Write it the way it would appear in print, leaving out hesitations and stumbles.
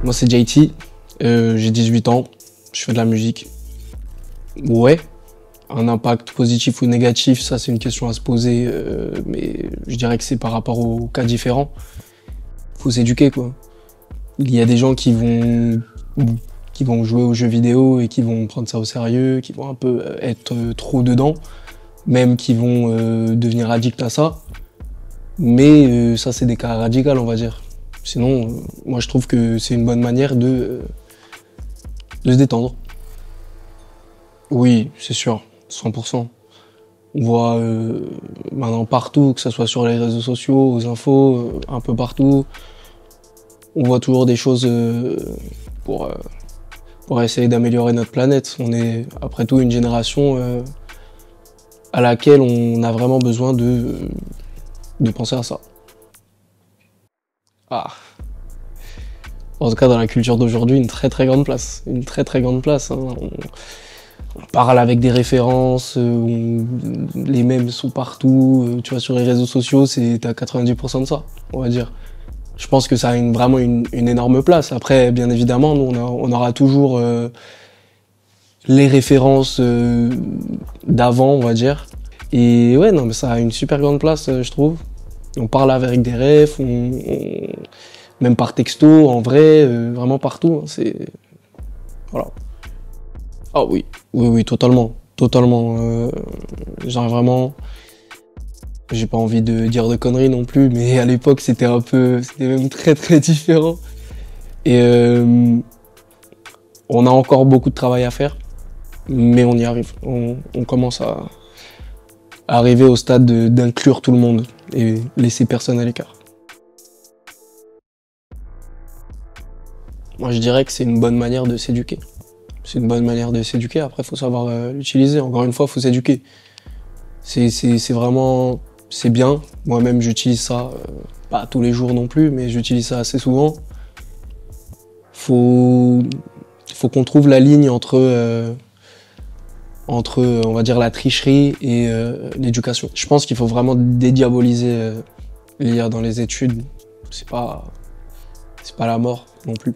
Moi, c'est JT, j'ai 18 ans, je fais de la musique. Ouais, un impact positif ou négatif, ça c'est une question à se poser, mais je dirais que c'est par rapport aux cas différents. Faut s'éduquer, quoi. Il y a des gens qui vont jouer aux jeux vidéo et qui vont prendre ça au sérieux, qui vont un peu être trop dedans, même qui vont devenir addicts à ça. Mais ça, c'est des cas radicaux, on va dire. Sinon, moi, je trouve que c'est une bonne manière de se détendre. Oui, c'est sûr, 100%. On voit maintenant partout, que ce soit sur les réseaux sociaux, aux infos, un peu partout. On voit toujours des choses pour essayer d'améliorer notre planète. On est, après tout, une génération à laquelle on a vraiment besoin de penser à ça. Ah. En tout cas, dans la culture d'aujourd'hui, une très très grande place. Une très très grande place. Hein. On parle avec des références, les mèmes sont partout. Tu vois, sur les réseaux sociaux, t'as 90% de ça, on va dire. Je pense que ça a vraiment une énorme place. Après, bien évidemment, nous, on aura toujours les références d'avant, on va dire. Et ouais, non, mais ça a une super grande place, je trouve. On parle avec des refs, même par texto, en vrai, vraiment partout. Hein, voilà. Ah oui, oui, totalement, totalement. Genre vraiment, j'ai pas envie de dire de conneries non plus, mais à l'époque c'était même très très différent. Et on a encore beaucoup de travail à faire, mais on y arrive. On commence à arriver au stade d'inclure tout le monde et laisser personne à l'écart. Moi je dirais que c'est une bonne manière de s'éduquer. C'est une bonne manière de s'éduquer, après il faut savoir l'utiliser. Encore une fois, il faut s'éduquer. C'est vraiment, c'est bien. Moi-même j'utilise ça, pas tous les jours non plus, mais j'utilise ça assez souvent. Faut qu'on trouve la ligne entre, on va dire, la tricherie et l'éducation. Je pense qu'il faut vraiment dédiaboliser l'IA dans les études. C'est pas la mort non plus.